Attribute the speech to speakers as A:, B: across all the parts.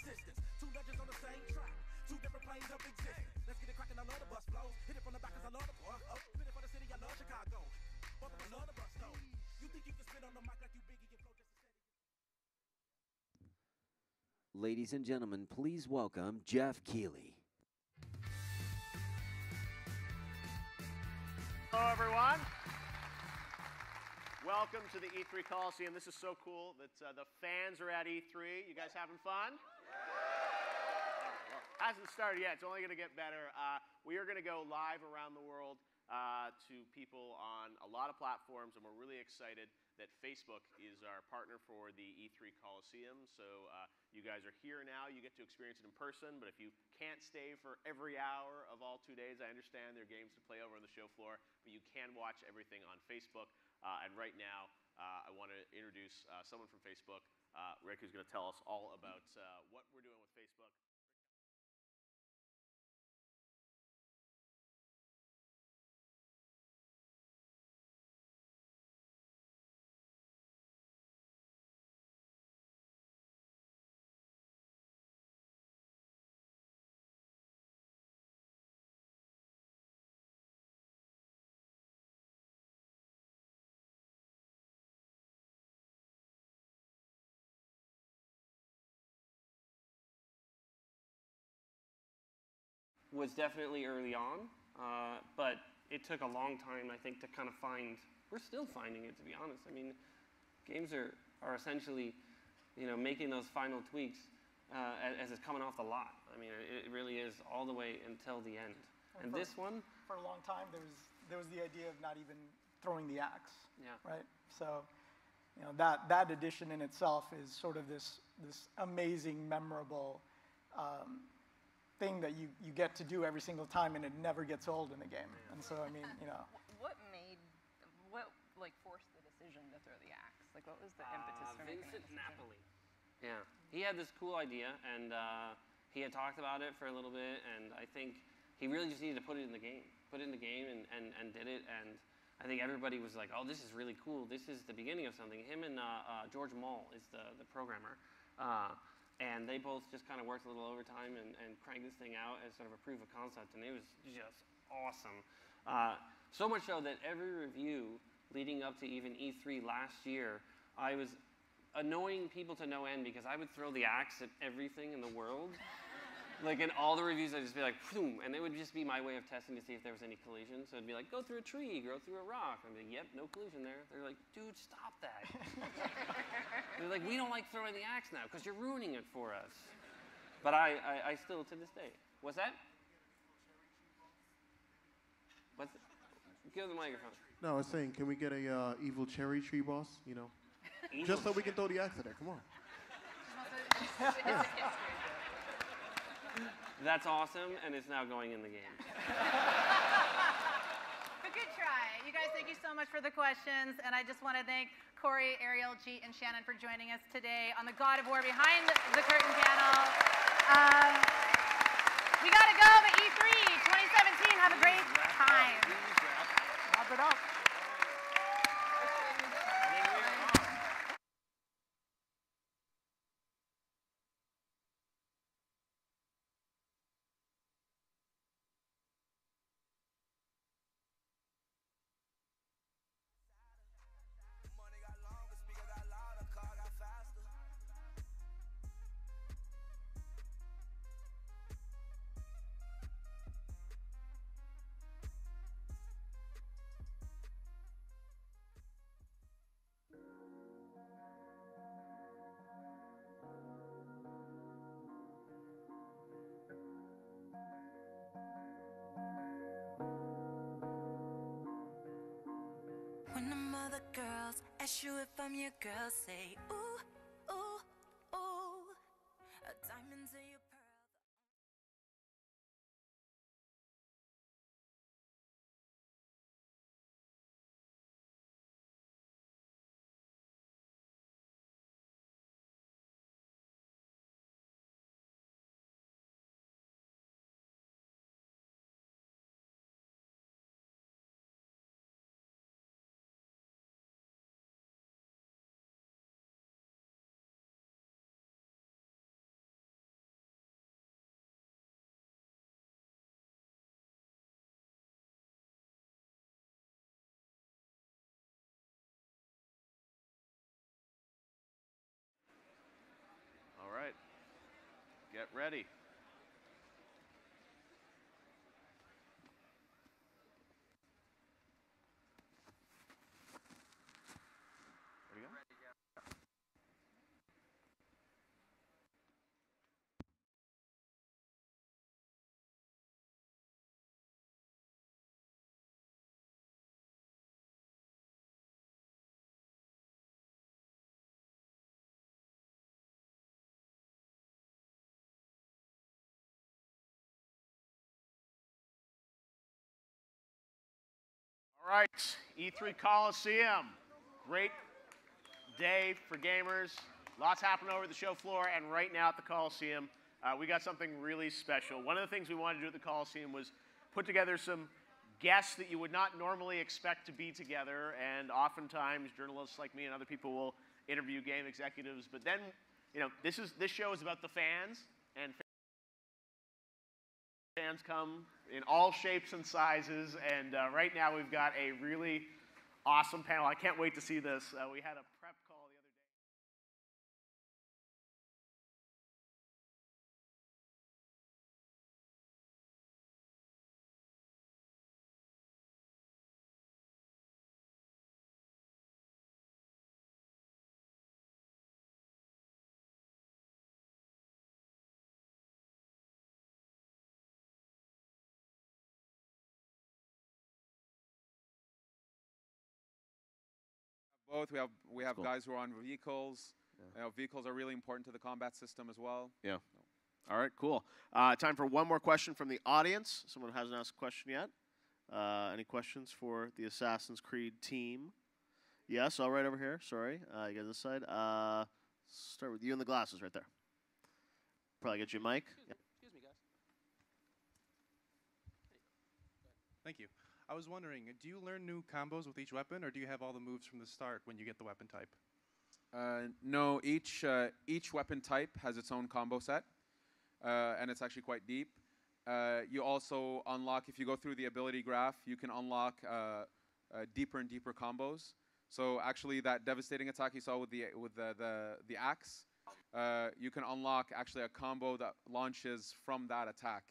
A: existence. Two legends on the same track, two different planes of existence. Let's get it crackin', I love the bus flows. Hit it from the back 'cause I love the boy. Oh, spit it for the city, I love Chicago. Both of us love the bus though. You think you can spit on the mic like you Biggie and flow just to say.
B: Ladies and gentlemen, please welcome Jeff Keighley.
C: Hello, everyone. Welcome to the E3 Coliseum. This is so cool that the fans are at E3. You guys having fun? Well, hasn't started yet. It's only going to get better. We are going to go live around the world to people on a lot of platforms, and we're really excited that Facebook is our partner for the E3 Coliseum. So you guys are here now. You get to experience it in person, but if you can't stay for every hour of all 2 days, I understand there are games to play over on the show floor, but you can watch everything on Facebook. And right now, I want to introduce someone from Facebook, Rick, who's going to tell us all about what we're doing with Facebook.
D: Was definitely early on, but it took a long time, I think, to kind of find. We're still finding it, to be honest. I mean, games are essentially, making those final tweaks as it's coming off the lot. I mean, it really is all the way until the end. And this one,
E: for a long time, there was the idea of not even throwing the axe.
D: Yeah.
E: Right. So, that addition in itself is sort of this amazing, memorable thing that you get to do every single time, and it never gets old in the game. And so, I mean,
F: What forced the decision to throw the axe? Like, what was the impetus for making that
D: Vincent
F: decision?
D: Napoli. Yeah, he had this cool idea, and he had talked about it for a little bit, and I think he really just needed to put it in the game. Put it in the game and did it, and I think everybody was like, oh, this is really cool. This is the beginning of something. Him and George Mall is the programmer. And they both just kind of worked a little overtime and cranked this thing out as sort of a proof of concept, and it was just awesome. So much so that every review leading up to even E3 last year, I was annoying people to no end because I would throw the axe at everything in the world. Like in all the reviews, I'd just be like, boom, and it would just be my way of testing to see if there was any collision. So it'd be like, go through a tree, go through a rock. I'd be like, yep, no collision there. They're like, dude, stop that. They're like, we don't like throwing the axe now because you're ruining it for us. But I still, to this day. What's that? What's it? Give the microphone.
G: No, I was saying, can we get a evil cherry tree boss,
D: Evil
G: Just so we can throw the axe at there, come on.
D: That's awesome, and it's now going in the game.
H: But good try. You guys, thank you so much for the questions. And I just want to thank Corey, Ariel, Jeet, and Shannon for joining us today on the God of War Behind the Curtain panel. We got to go, but E3 2017, have a great time.
E: wrap it up.
I: When them other girls ask you if I'm your girl, say ooh, ooh, ooh. Diamonds in your pearl.
C: Get ready. There you go. All right, E3 Coliseum. Great day for gamers. Lots happening over the show floor, and right now at the Coliseum, we got something really special. One of the things we wanted to do at the Coliseum was put together some guests that you would not normally expect to be together, and oftentimes journalists like me and other people will interview game executives, but then, you know, this show is about the fans, and fans come in all shapes and sizes, and right now we've got a really awesome panel. I can't wait to see this. We had a prep call the other day.
J: Both. We have guys who are on vehicles. You know, vehicles are really important to the combat system as well.
C: Yeah. All right, cool. Time for one more question from the audience. Someone hasn't asked a question yet. Any questions for the Assassin's Creed team? Yes, all right over here. Sorry. You got this side. Start with you in the glasses right there. Probably get you a mic.
K: Excuse me, guys. Thank you. I was wondering, do you learn new combos with each weapon, or do you have all the moves from the start when you get the weapon type?
J: No, each weapon type has its own combo set, and it's actually quite deep. You also unlock, if you go through the ability graph, you can unlock deeper and deeper combos. So actually, that devastating attack you saw with the axe, you can unlock actually a combo that launches from that attack.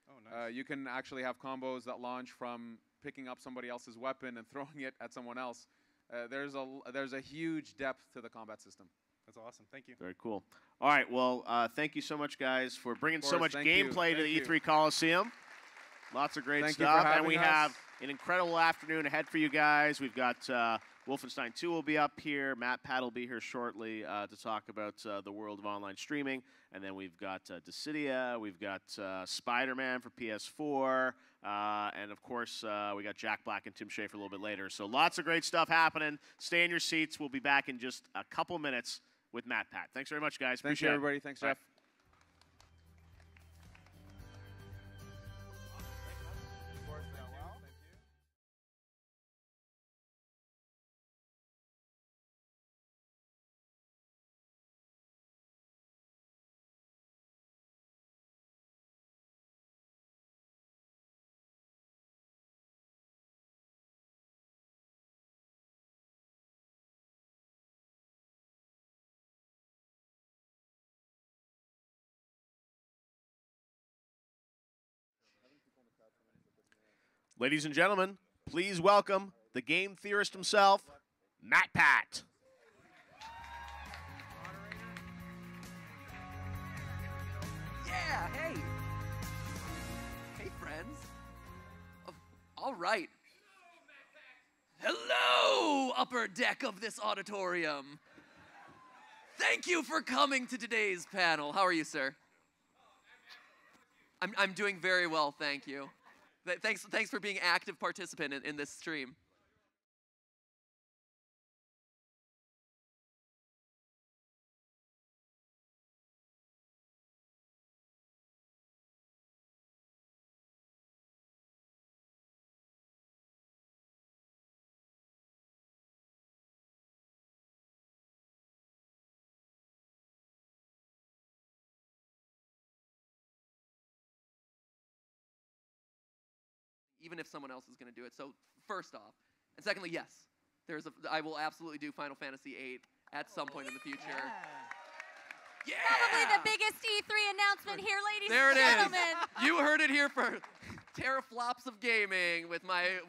K: Oh, nice.
J: You can actually have combos that launch from picking up somebody else's weapon and throwing it at someone else. There's a huge depth to the combat system.
K: That's awesome. Thank you.
C: Very cool. All right, well, thank you so much, guys, for bringing so much
J: thank
C: gameplay
J: you.
C: to the
J: Thank you.
C: E3 Coliseum. Lots of great
J: Thank you
C: stuff.
J: for
C: And we
J: having us.
C: have an incredible afternoon ahead for you guys. We've got Wolfenstein 2 will be up here. Matt Pat will be here shortly to talk about the world of online streaming. And then we've got Dissidia. We've got Spider-Man for PS4. And, of course, we got Jack Black and Tim Schafer a little bit later. So lots of great stuff happening. Stay in your seats. We'll be back in just a couple minutes with Matt Pat. Thanks very much, guys.
J: Thank
C: Appreciate
J: you,
C: it.
J: everybody. Thanks,
C: Bye.
J: Jeff.
C: Ladies and gentlemen, please welcome the game theorist himself, Matt Pat.
L: Yeah, hey. Hey, friends. Oh, all right. Hello, upper deck of this auditorium. Thank you for coming to today's panel. How are you, sir? I'm doing very well, thank you. Thanks for being an active participant in this stream. Even if someone else is going to do it. So first off, and secondly, yes, I will absolutely do Final Fantasy VIII at some point in the future. Yeah!
M: Probably the biggest E3 announcement here, ladies
L: There
M: and
L: it is.
M: gentlemen.
L: You heard it here for teraflops of gaming with my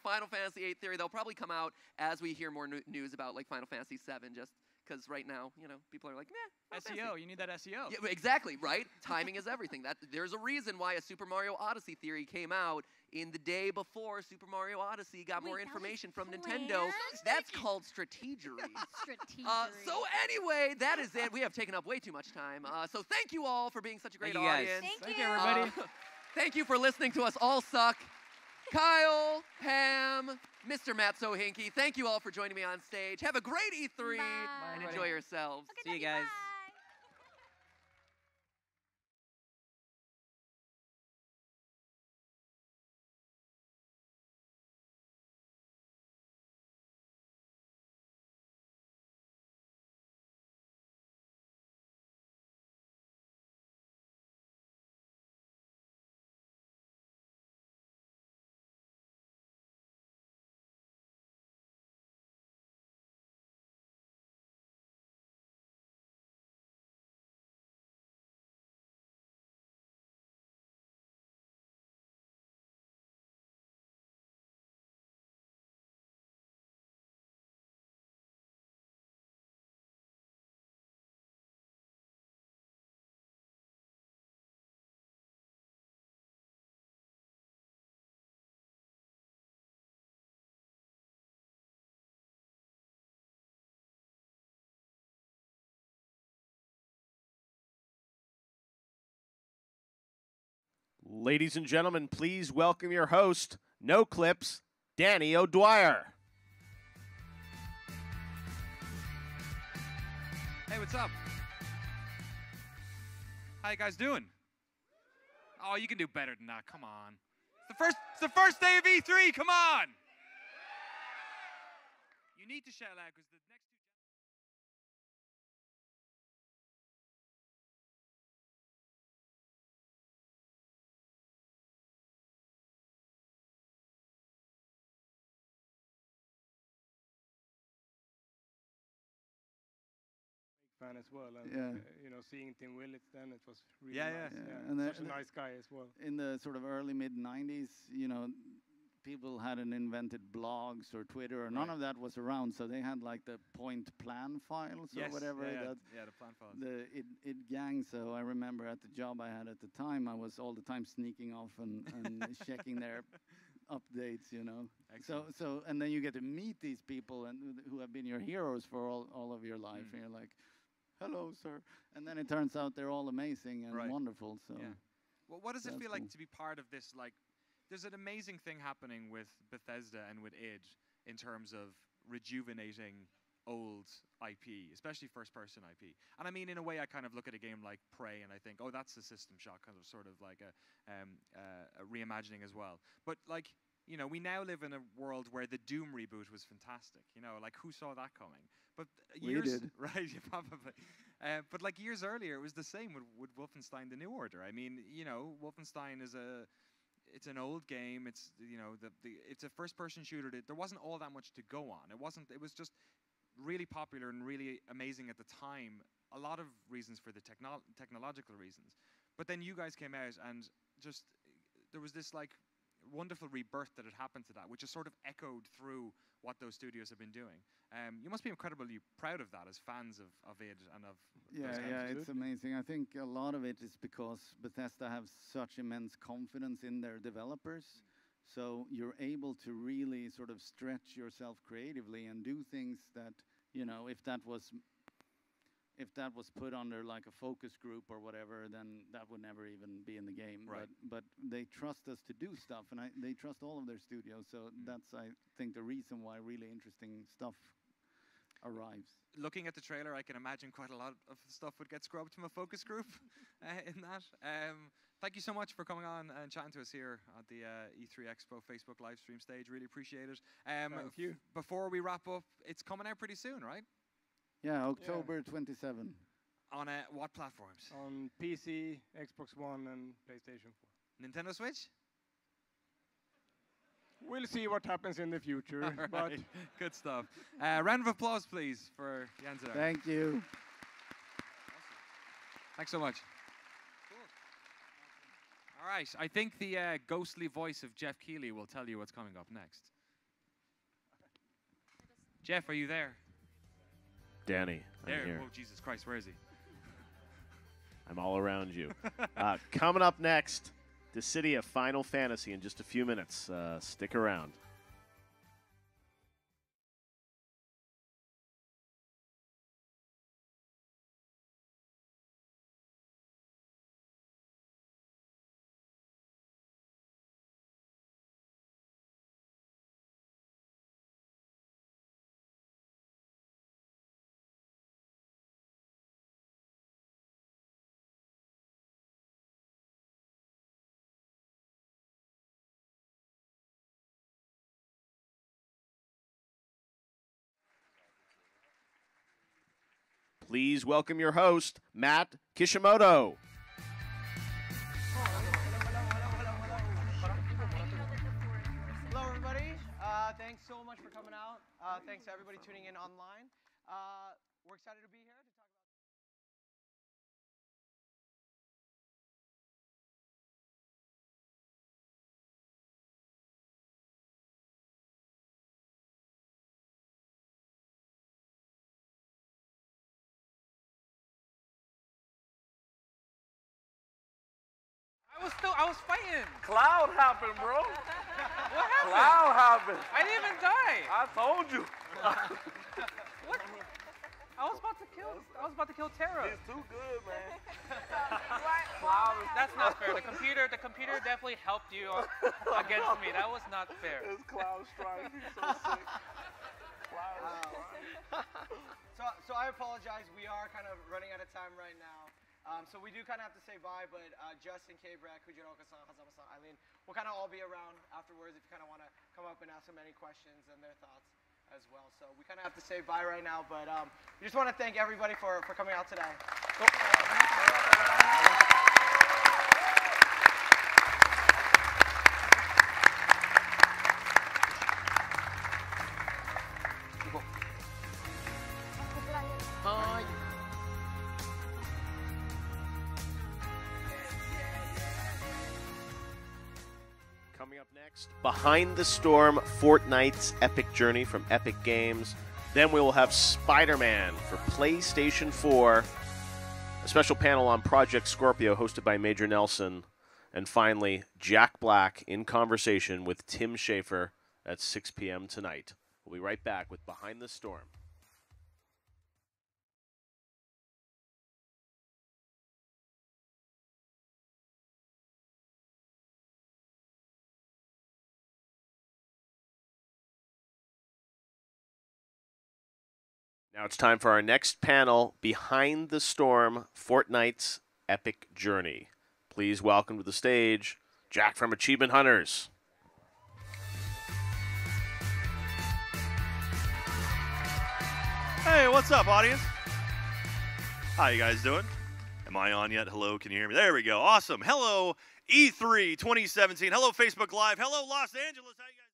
L: Final Fantasy VIII theory. They'll probably come out as we hear more news about like Final Fantasy VII, just because right now, you know, people are like, meh.
N: SEO, you need that SEO.
L: Yeah, exactly, right? Timing is everything. There's a reason why a Super Mario Odyssey theory came out in the day before Super Mario Odyssey got more information from Nintendo. That's called strategery. So anyway, that is it. We have taken up way too much time. So thank you all for being such a great
N: Thank you guys.
L: audience.
M: Thank
N: you, everybody.
L: Thank you for listening to us all suck. Kyle, Pam, Mr. Matt Sohinky, thank you all for joining me on stage. Have a great E3 and enjoy yourselves.
N: See you guys.
C: Ladies and gentlemen, please welcome your host, No Clips, Danny O'Dwyer.
O: Hey, what's up? How you guys doing? Oh, you can do better than that. Come on. It's the first day of E3. Come on. You need to shout out because the next two.
P: Fan as well, and you know, seeing Tim Willits then, it was really nice.
Q: And
P: such a nice guy as well.
Q: In the sort of early mid-90s, you know, people hadn't invented blogs or Twitter, or none of that was around, so they had like the point plan files or whatever.
O: The plan files.
Q: The it gang. So I remember at the job I had at the time, I was all the time sneaking off and checking their updates, you know.
O: Excellent.
Q: So and then you get to meet these people and who have been your heroes for all of your life, and you're like, hello, sir. And then it turns out they're all amazing and wonderful. So,
O: well, what does it feel like
Q: cool.
O: to be part of this? Like, there's an amazing thing happening with Bethesda and with id in terms of rejuvenating old IP, especially first-person IP. And I mean, in a way, I kind of look at a game like Prey and I think, oh, that's a System Shock, kind of sort of like a reimagining as well. But like, you know, we now live in a world where the Doom reboot was fantastic. You know, like who saw that coming? But years,
Q: we did.
O: right? Yeah, probably. But like years earlier, it was the same with Wolfenstein: The New Order. I mean, you know, Wolfenstein is it's an old game. It's, you know, it's a first-person shooter. There wasn't all that much to go on. It was just really popular and really amazing at the time. A lot of reasons for the technological reasons. But then you guys came out and just there was this like wonderful rebirth that had happened to that, which has sort of echoed through what those studios have been doing. You must be incredibly proud of that as fans of id and of those games.
Q: It's amazing. I think a lot of it is because Bethesda have such immense confidence in their developers. So you're able to really sort of stretch yourself creatively and do things that, you know, if that was put under like a focus group or whatever, then that would never even be in the game.
O: Right.
Q: But they trust us to do stuff, and they trust all of their studios. So that's, I think, the reason why really interesting stuff arrives.
O: Looking at the trailer, I can imagine quite a lot of stuff would get scrubbed from a focus group in that. Thank you so much for coming on and chatting to us here at the E3 Expo Facebook live stream stage. Really appreciate it.
P: Thank you.
O: Before we wrap up, it's coming out pretty soon, right?
Q: Yeah, October 27.
O: On what platforms?
P: On PC, Xbox One, and PlayStation 4.
O: Nintendo Switch?
P: We'll see what happens in the future.
O: All
P: But
O: right. Good stuff. Round of applause, please, for Jens there.
Q: Thank you.
O: Thanks so much. All right, I think the ghostly voice of Jeff Keighley will tell you what's coming up next. Jeff, are you there?
N: Danny, I'm
O: There.
N: here.
O: Oh, Jesus Christ, where is he?
N: I'm all around you. Coming up next, the city of Final Fantasy in just a few minutes. Stick around. Please welcome your host, Matt Kishimoto.
R: Hello, everybody. Thanks so much for coming out. Thanks to everybody tuning in online. We're excited to be here to talk about.
S: I was fighting.
T: Cloud happened, bro.
S: What happened?
T: Cloud happened.
S: I didn't even die.
T: I told you.
S: What? I was about to kill Tara.
T: He's too good, man.
S: That's not fair. The computer definitely helped you against me. That was not fair.
T: It's Cloud strike. He's so sick.
R: So I apologize. We are kind of running out of time right now. So we do kind of have to say bye, but Justin, K-Brek, Kujiroka-san, Hazama-san, Eileen, we'll kind of all be around afterwards if you kind of want to come up and ask them any questions and their thoughts as well. So we kind of have to say bye right now, but we just want to thank everybody for coming out today.
C: Hi.
N: Coming up next, Behind the Storm, Fortnite's epic journey from Epic Games. Then we will have Spider-Man for PlayStation 4. A special panel on Project Scorpio hosted by Major Nelson. And finally, Jack Black in conversation with Tim Schafer at 6 p.m. tonight. We'll be right back with Behind the Storm. Now it's time for our next panel, Behind the Storm, Fortnite's Epic Journey. Please welcome to the stage, Jack from Achievement Hunters.
U: Hey, what's up, audience? How you guys doing? Am I on yet? Hello, can you hear me? There we go. Awesome. Hello, E3 2017. Hello, Facebook Live. Hello, Los Angeles. How you guys?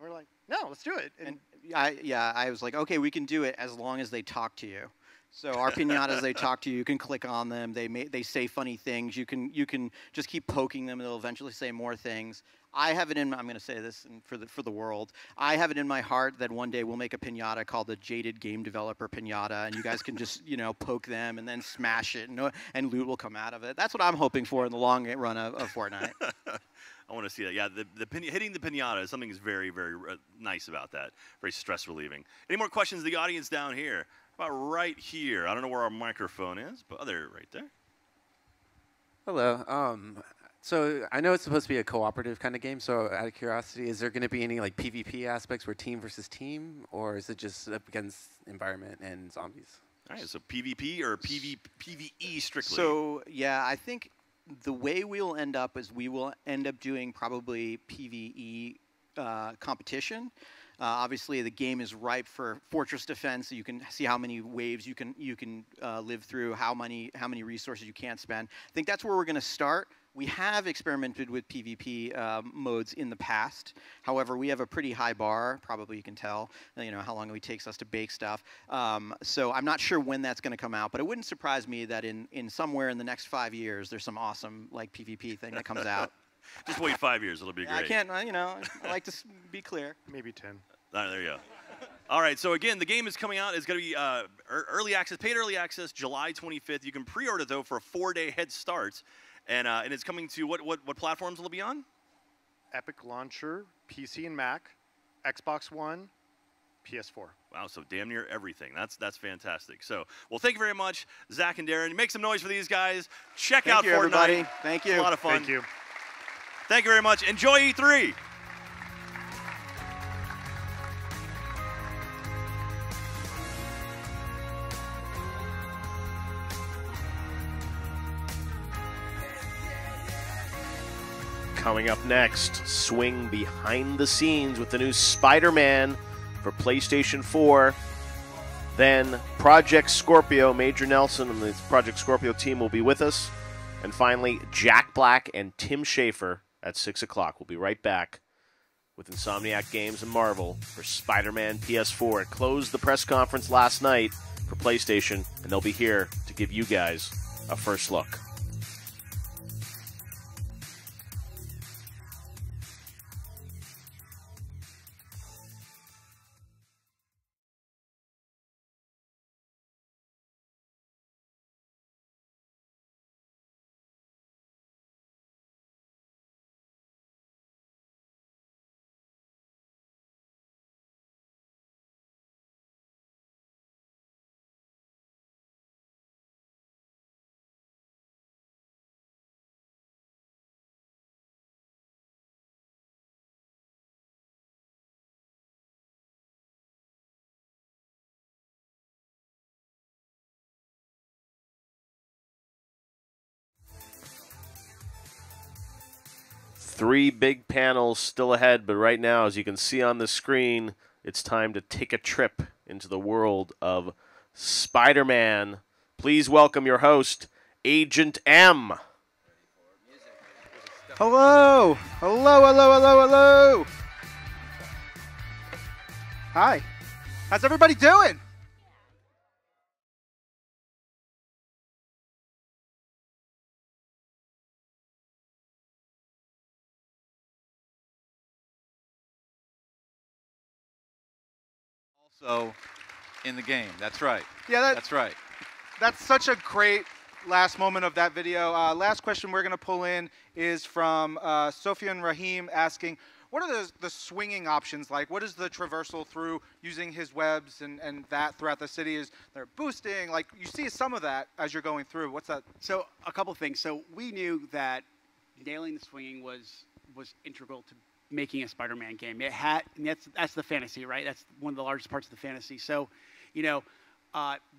R: We're like, no, let's do it. And I was like, okay, we can do it as long as they talk to you. So our pinatas, they talk to you. You can click on them. They say funny things. You can just keep poking them, and they'll eventually say more things. I have it in. I'm going to say this for the world. I have it in my heart that one day we'll make a pinata called the Jaded Game Developer Pinata, and you guys can just poke them and then smash it, and loot will come out of it. That's what I'm hoping for in the long run of Fortnite.
U: I want to see that. Yeah, hitting the pinata is something that's very, very nice about that. Very stress relieving. Any more questions to the audience down here? About right here. I don't know where our microphone is, but they're right there.
V: Hello. So I know it's supposed to be a cooperative kind of game. So out of curiosity, is there going to be any like PvP aspects where team versus team, or is it just up against environment and zombies?
U: All right. So PvP or PvE strictly.
R: So yeah, I think the way we will end up is we will end up doing probably PvE competition. Obviously, the game is ripe for fortress defense. So you can see how many waves you can live through, how many resources you can't spend. I think that's where we're going to start. We have experimented with PvP modes in the past. However, we have a pretty high bar. Probably you can tell, you know, how long it takes us to bake stuff. So I'm not sure when that's going to come out, but it wouldn't surprise me that in somewhere in the next 5 years, there's some awesome like PvP thing that comes out.
U: Just wait 5 years; it'll be great.
R: I can't, you know, I like to be clear.
P: Maybe 10.
U: All right, there you go. All right, so again, the game is coming out. It's going to be early access, paid early access, July 25th. You can pre-order though for a 4-day head start. And it's coming to what platforms will it be on?
A: Epic Launcher, PC and Mac, Xbox One, PS4.
U: Wow, so damn near everything. That's fantastic. So, well, thank you very much, Zach and Darren. Make some noise for these guys. Check out
R: Thank you,
U: Fortnite.
R: everybody. Thank you.
U: It's a lot of fun.
A: Thank you.
U: Thank you very much. Enjoy E3.
N: Coming up next, swing behind the scenes with the new Spider-Man for PlayStation 4. Then Project Scorpio, Major Nelson and the Project Scorpio team will be with us. And finally, Jack Black and Tim Schafer at 6 o'clock. We'll be right back with Insomniac Games and Marvel for Spider-Man PS4. It closed the press conference last night for PlayStation, and they'll be here to give you guys a first look. Three big panels still ahead, but right now, as you can see on the screen, it's time to take a trip into the world of Spider-Man. Please welcome your host, Agent M.
B: Hello! Hello, hello, hello, hello! Hi. How's everybody doing?
W: Also in the game. That's right.
B: Yeah,
W: that's right.
B: That's such a great last moment of that video. Last question we're going to pull in is from Sophia and Rahim asking, what are the swinging options like? What is the traversal through using his webs and that throughout the city? Is there boosting? Like, you see some of that as you're going through. What's that?
X: So a couple things. So we knew that nailing the swinging was integral to making a Spider-Man game. It had, and that's the fantasy, right? That's one of the largest parts of the fantasy. So, you know,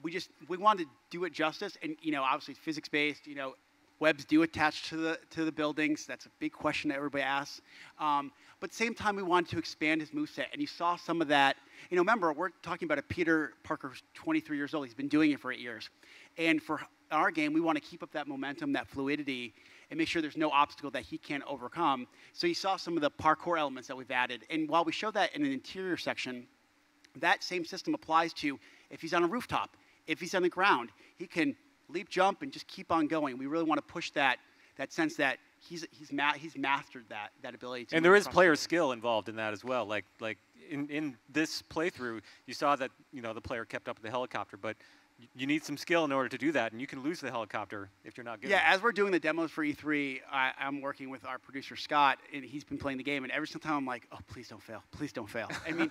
X: we wanted to do it justice, and you know, obviously physics-based. You know, webs do attach to the buildings. That's a big question that everybody asks. But at the same time, we wanted to expand his moveset, and you saw some of that. You know, remember, we're talking about a Peter Parker who's 23 years old. He's been doing it for 8 years. And for our game, we want to keep up that momentum, that fluidity, and make sure there's no obstacle that he can't overcome. So you saw some of the parkour elements that we've added. And while we show that in an interior section, that same system applies to if he's on a rooftop, if he's on the ground, he can leap, jump, and just keep on going. We really want to push that sense that he's mastered that ability to.
Y: And there is player skill involved in that as well. Like in this playthrough, you saw that the player kept up with the helicopter, but you need some skill in order to do that, and you can lose the helicopter if you're not good.
X: Yeah, as we're doing the demos for E3, I'm working with our producer Scott, and he's been playing the game, and every single time I'm like, oh, please don't fail, please don't fail. I mean,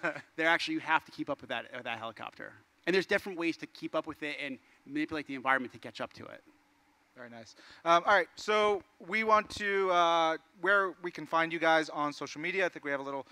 X: you have to keep up with that helicopter, and there's different ways to keep up with it and manipulate the environment to catch up to it.
B: Very nice. All right, so we want to, where we can find you guys on social media. I think we have a little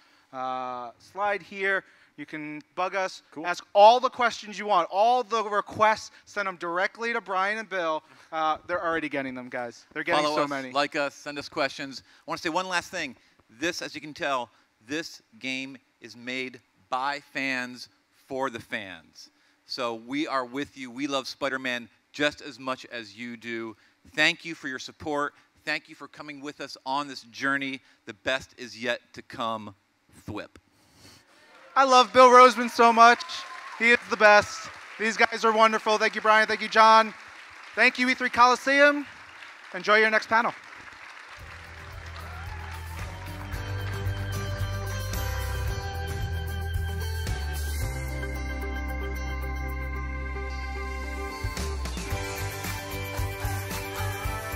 B: slide here. You can bug us, ask all the questions you want, all the requests, send them directly to Brian and Bill. They're already getting them, guys. They're getting
W: Follow
B: so
W: us,
B: many.
W: Like us, send us questions. I want to say one last thing. This, as you can tell, this game is made by fans for the fans. So we are with you. We love Spider-Man just as much as you do. Thank you for your support. Thank you for coming with us on this journey. The best is yet to come. Thwip.
B: I love Bill Roseman so much. He is the best. These guys are wonderful. Thank you, Brian. Thank you, John. Thank you, E3 Coliseum. Enjoy your next panel.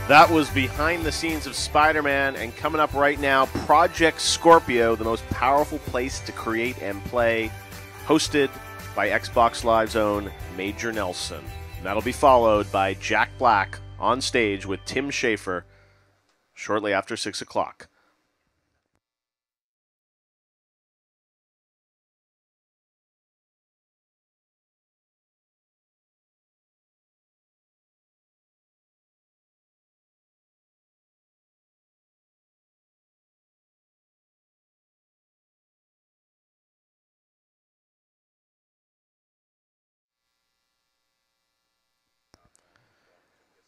N: That was behind the scenes of Spider-Man, and coming up right now, Project Scorpio, the most powerful place to create and play, hosted by Xbox Live's own Major Nelson. And that'll be followed by Jack Black on stage with Tim Schafer shortly after 6 o'clock.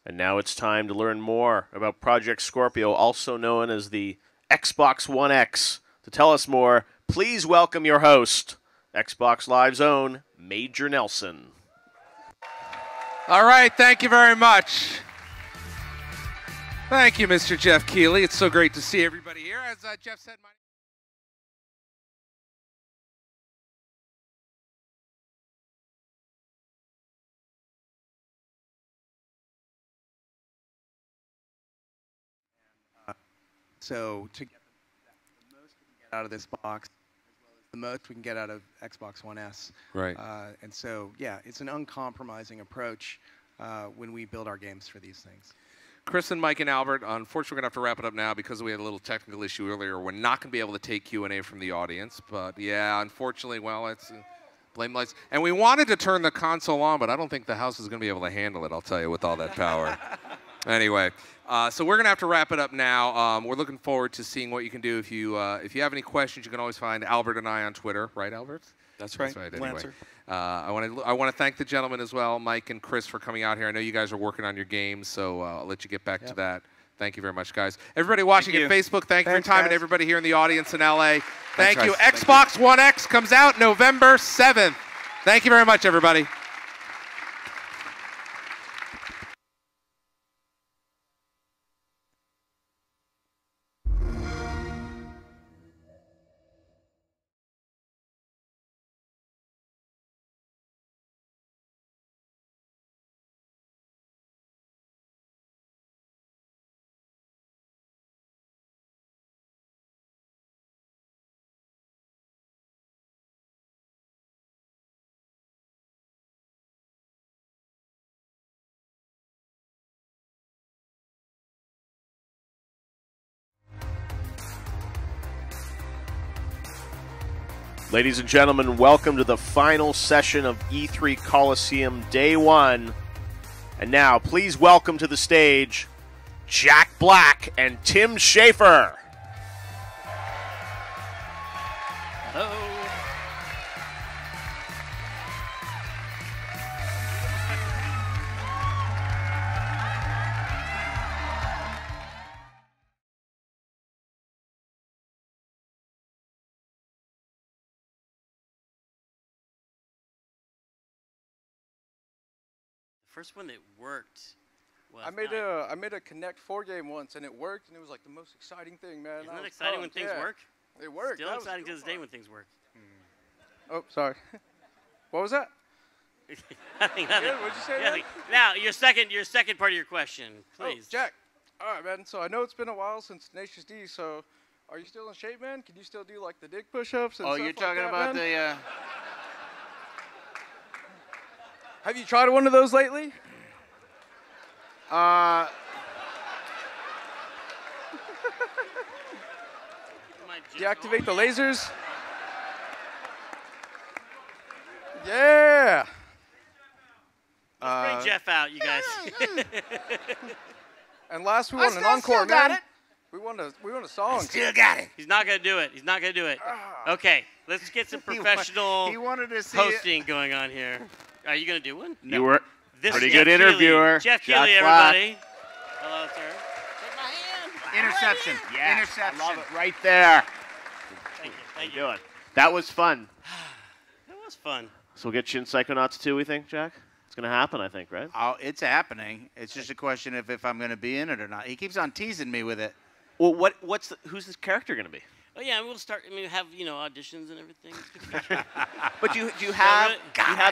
N: And now it's time to learn more about Project Scorpio, also known as the Xbox One X. To tell us more, please welcome your host, Xbox Live's own Major Nelson.
D: All right, thank you very much. Thank you, Mr. Jeff Keighley. It's so great to see everybody here. As Jeff said, my
E: So to get the most we can get out of this box, as well as the most we can get out of Xbox One S.
D: Right.
E: And so, yeah, it's an uncompromising approach when we build our games for these things.
D: Chris and Mike and Albert, unfortunately, we're going to have to wrap it up now because we had a little technical issue earlier. We're not going to be able to take Q&A from the audience. But, yeah, unfortunately, well, it's blame lights. And we wanted to turn the console on, but I don't think the house is going to be able to handle it, I'll tell you, with all that power. Anyway, so we're going to have to wrap it up now. We're looking forward to seeing what you can do. If you have any questions, you can always find Albert and I on Twitter. Right, Albert?
E: That's right.
D: Anyway.
E: Lancer.
D: I want to thank the gentlemen as well, Mike and Chris, for coming out here. I know you guys are working on your games, so I'll let you get back to that. Thank you very much, guys. Everybody watching at Facebook, thank you for your time, and everybody here in the audience in LA. Thank you. Xbox One X comes out November 7th. Thank you very much, everybody.
N: Ladies and gentlemen, welcome to the final session of E3 Coliseum Day 1. And now, please welcome to the stage Jack Black and Tim Schafer.
L: Hello.
F: First one that worked was
G: I made a Connect 4 game once, and it worked, and it was like the most exciting thing, man.
F: Isn't that exciting when things work?
G: It worked.
F: Still exciting to this day when things work.
G: Oh, sorry. What was that?
F: Nothing.
G: Yeah, what'd you say, man?
F: Now, your second part of your question, please.
G: Oh, Jack. All right, man. So I know it's been a while since Tenacious D. So, are you still in shape, man? Can you still do like the dick push-ups and stuff
W: you're talking
G: like
W: about
G: that, Have you tried one of those lately? Deactivate the lasers. Yeah.
F: Let's bring Jeff out, you guys.
G: And last we won an encore, man. We won a song.
F: Still got it. He's not gonna do it. He's not gonna do it. Okay, let's get some professional
W: he wanted to see
F: hosting going on here. Are you gonna do one?
N: No. You were
F: This
N: pretty
F: is
N: good
F: Jeff interviewer.
N: interviewer.
F: Jeff
N: Jack
F: Keighley,
N: Black.
F: everybody. Hello, sir.
B: Interception.
C: Yeah,
B: Interception.
C: I love it right there.
F: Thank you.
C: How you doing? That was fun.
F: It was fun.
C: So we'll get you in Psychonauts 2, we think, Jack? It's going to happen, I think, right?
B: Oh, it's happening. It's just a question of if I'm going to be in it or not. He keeps on teasing me with it.
C: Well, who's this character going to be?
F: Oh yeah, we'll start. I mean, have auditions and everything.
C: But do you have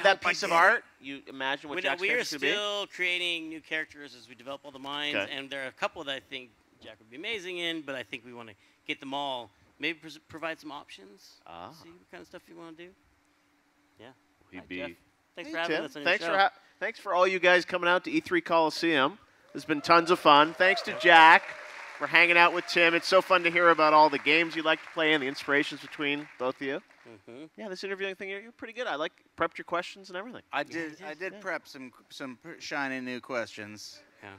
C: that piece of art? You imagine what Jack's
F: we are
C: character's going to be?
F: still creating new characters as we develop all the minds,
C: Okay.
F: and there are a couple that I think Jack would be amazing in, but I think we want to get them all. Maybe provide some options.
C: Ah.
F: See what kind of stuff you want to do. Yeah.
C: He'd
F: Hi,
C: be.
F: Jeff. Thanks
C: Hey,
F: for having
C: Tim.
F: us on
C: Thanks
F: your
C: for
F: show.
C: thanks for all you guys coming out to E3 Coliseum. It's been tons of fun. Thanks to Jack for hanging out with Tim. It's so fun to hear about all the games you like to play and the inspirations between both of you.
F: Mm-hmm.
C: Yeah, this interviewing thing, you're pretty good. I prepped your questions and everything.
B: I did prep some shiny new questions.
F: Yeah.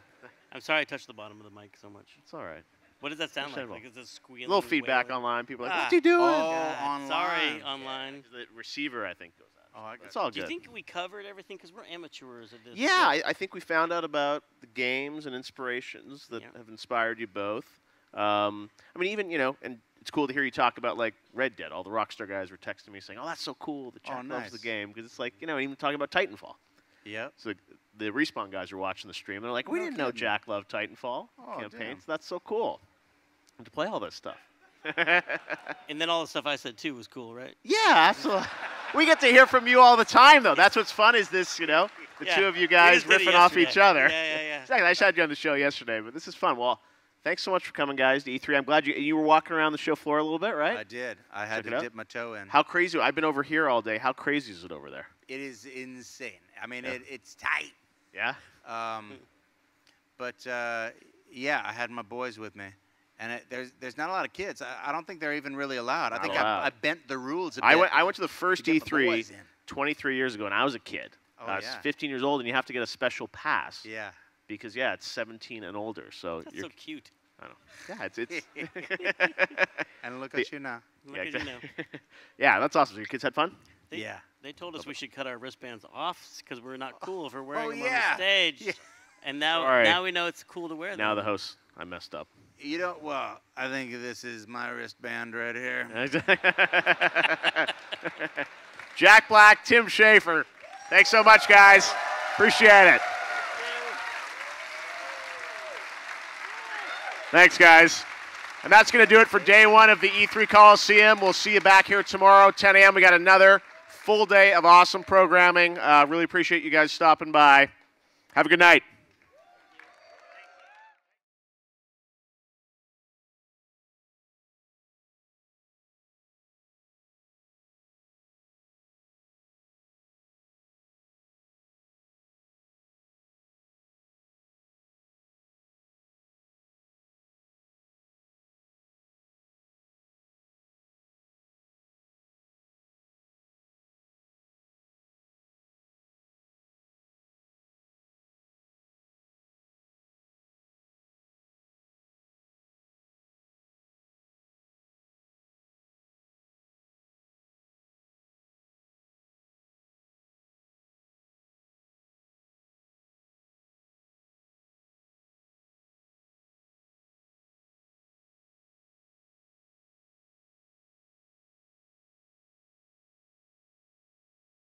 F: I'm sorry I touched the bottom of the mic so much.
C: It's all right.
F: What does that sound like?
C: Understandable.
F: Like it's a squealing.
C: A little feedback
F: wailing?
C: online. People are like,
F: Ah.
C: what's he doing?
F: God, Sorry, online.
C: The receiver, I think, goes out.
B: Oh, I got
C: It's all
F: Do you
C: good.
F: think we covered everything? Because we're amateurs at this.
C: Yeah, I think we found out about the games and inspirations that have inspired you both. I mean, even, and it's cool to hear you talk about, like, Red Dead. All the Rockstar guys were texting me saying, oh, that's so cool that Jack loves the game. Because it's like, even talking about Titanfall.
B: Yep.
C: So the Respawn guys were watching the stream. They're like, we didn't know Jack loved Titanfall campaigns. That's so cool. And to play all this stuff.
F: And then all the stuff I said too was cool, right?
C: Yeah, absolutely. We get to hear from you all the time, though. That's what's fun is this, the
F: Yeah.
C: two of you
F: We
C: guys
F: just did it
C: riffing off each
F: yesterday.
C: other.
F: Yeah.
C: Exactly. I just had you on the show yesterday, but this is fun. Well, thanks so much for coming, guys, to E3. I'm glad you were walking around the show floor a little bit, right?
B: I did. I had
C: Check it
B: to
C: out.
B: dip my toe in.
C: How crazy? I've been over here all day. How crazy is it over there?
B: It is insane. I mean,
C: Yeah.
B: it's tight.
C: Yeah?
B: But yeah, I had my boys with me. And there's not a lot of kids. I don't think they're even really allowed. I
C: Not
B: think
C: allowed.
B: I bent the rules a bit.
C: I went to the first
B: to get my
C: E3
B: boys in.
C: 23 years ago, and I was a kid.
B: Oh,
C: I was
B: yeah.
C: 15 years old, and you have to get a special pass.
B: Yeah.
C: Because, it's 17 and older. So
F: That's
C: you're
F: so cute.
C: I don't know. Yeah, it's
B: And look at you now.
F: Look at you now.
C: Yeah, that's awesome. So your kids had fun?
F: They told us we should cut our wristbands off because we're not cool for wearing
B: Oh,
F: them
B: yeah.
F: on the stage.
B: Yeah.
F: And now
C: Sorry.
F: we know it's cool to wear them.
C: Now the host, I messed up.
B: Well, I think this is my wristband right here.
C: Jack Black, Tim Schafer. Thanks so much, guys. Appreciate it. Thanks, guys. And that's going to do it for day one of the E3 Coliseum. We'll see you back here tomorrow, 10 a.m. We got another full day of awesome programming. Really appreciate you guys stopping by. Have a good night.